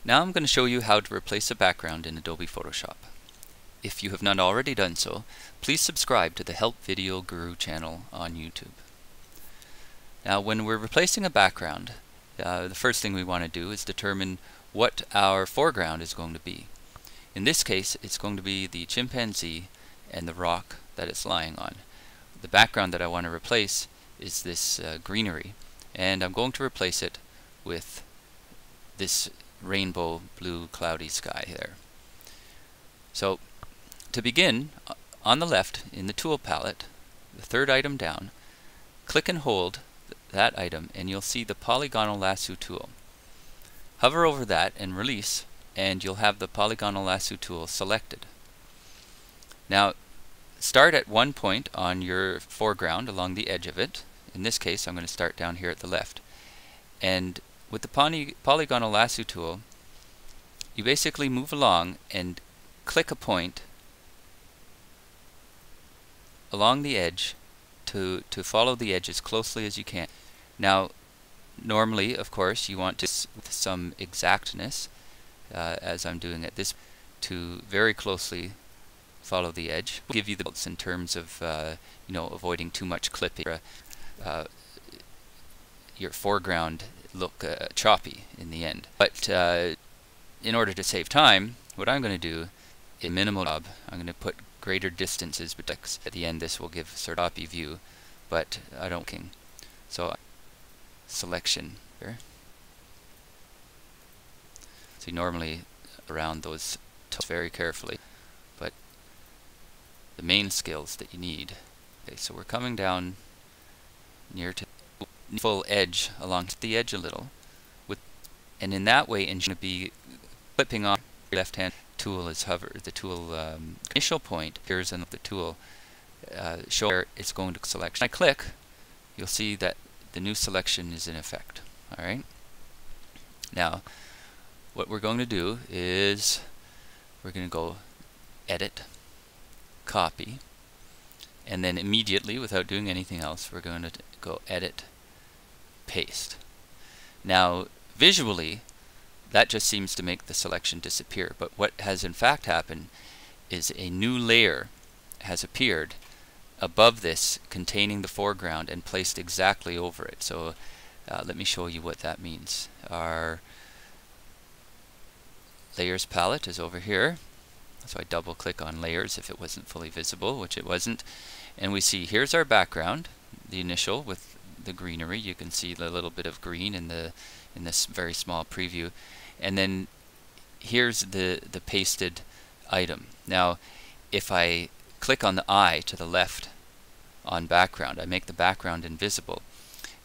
Now I'm going to show you how to replace a background in Adobe Photoshop. If you have not already done so, please subscribe to the Help Video Guru channel on YouTube. Now when we're replacing a background, the first thing we want to do is determine what our foreground is going to be. In this case, it's going to be the chimpanzee and the rock that it's lying on. The background that I want to replace is this greenery, and I'm going to replace it with this rainbow blue cloudy sky there. So to begin, on the left in the tool palette, the third item down, click and hold that item and you'll see the Polygonal Lasoo Tool. Hover over that and release, and you'll have the Polygonal Lasoo Tool selected. Now start at one point on your foreground along the edge of it. In this case I'm going to start down here at the left. And with the Polygonal Lasso Tool, you basically move along and click a point along the edge to follow the edge as closely as you can. Now, normally, of course, you want to, with some exactness, as I'm doing at this, to very closely follow the edge. We'll give you the results in terms of avoiding too much clipping. Your foreground look choppy in the end. But in order to save time, what I'm going to do is minimal job. I'm going to put greater distances, but at the end this will give a sort of choppy view, but I don't care. So selection here. See, normally around those very carefully, but the main skills that you need. Okay, so we're coming down near to full edge along the edge a little, and in that way, it's going to be clipping on your left hand. Tool is hover. The tool initial point appears in the tool. Show where it's going to select. When I click, you'll see that the new selection is in effect. All right. Now, what we're going to do is we're going to go Edit, Copy, and then immediately, without doing anything else, we're going to go Edit, Paste. Now visually that just seems to make the selection disappear, but what has in fact happened is a new layer has appeared above this containing the foreground and placed exactly over it. So let me show you what that means. Our layers palette is over here, so I double click on layers if it wasn't fully visible, which it wasn't, and we see here's our background, the initial with the greenery. You can see the little bit of green in this very small preview, and then here's the pasted item. Now if I click on the eye to the left on background, I make the background invisible,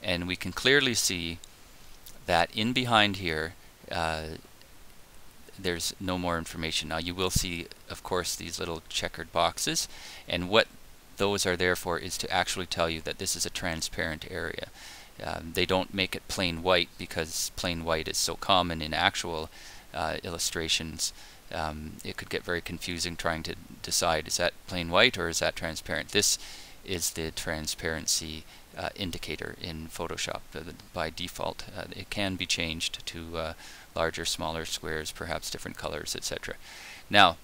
and we can clearly see that in behind here there's no more information. Now you will see, of course, these little checkered boxes, and what those are there for is to actually tell you that this is a transparent area. They don't make it plain white because plain white is so common in actual illustrations. It could get very confusing trying to decide, is that plain white or is that transparent? This is the transparency indicator in Photoshop. By default, it can be changed to larger, smaller squares, perhaps different colors, etc. Now,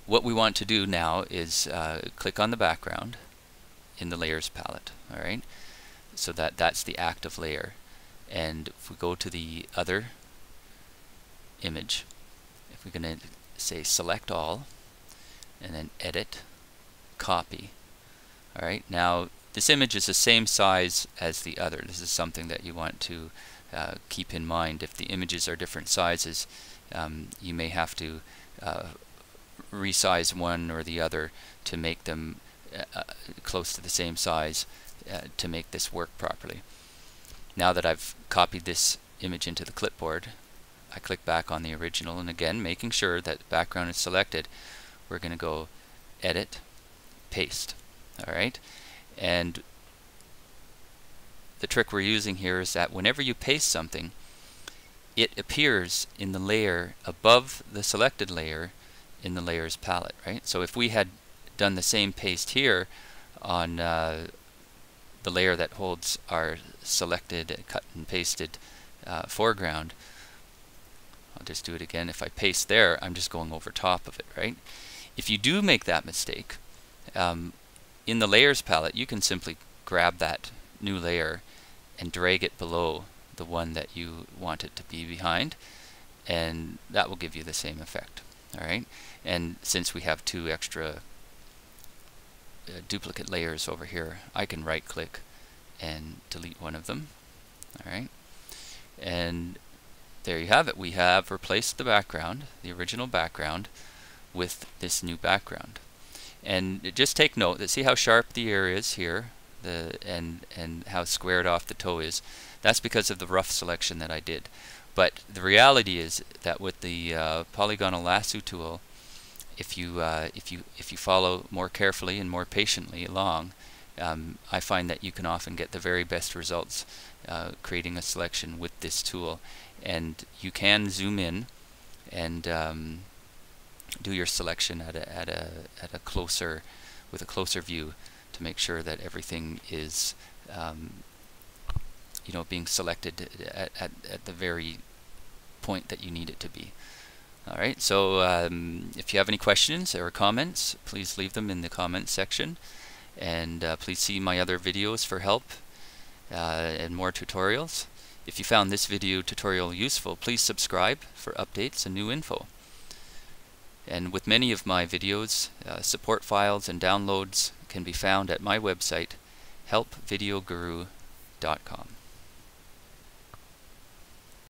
what we want to do now is click on the background in the layers palette. All right, so that's the active layer, and if we go to the other image, if we're going to say select all and then edit, copy. All right, now this image is the same size as the other. This is something that you want to keep in mind. If the images are different sizes, you may have to resize one or the other to make them close to the same size to make this work properly. Now that I've copied this image into the clipboard, I click back on the original, and again, making sure that the background is selected, we're going to go Edit, Paste. All right, and the trick we're using here is that whenever you paste something, it appears in the layer above the selected layer in the layers palette, right? So if we had done the same paste here on the layer that holds our selected, cut and pasted foreground, I'll just do it again. If I paste there, I'm just going over top of it, right? If you do make that mistake, in the layers palette, you can simply grab that new layer and drag it below the one that you want it to be behind, and that will give you the same effect. All right, and since we have two extra duplicate layers over here, I can right click and delete one of them. All right, and there you have it. We have replaced the background, the original background, with this new background. And just take note that see how sharp the ear is here, and how squared off the toe is. That's because of the rough selection that I did. But the reality is that with the Polygonal Lasoo Tool, if you follow more carefully and more patiently along, I find that you can often get the very best results creating a selection with this tool. And you can zoom in and do your selection at a closer, with a closer view, to make sure that everything is being selected at the very point that you need it to be. All right, so if you have any questions or comments, please leave them in the comments section, and please see my other videos for help and more tutorials. If you found this video tutorial useful, please subscribe for updates and new info. And with many of my videos, support files and downloads can be found at my website, helpvideoguru.com.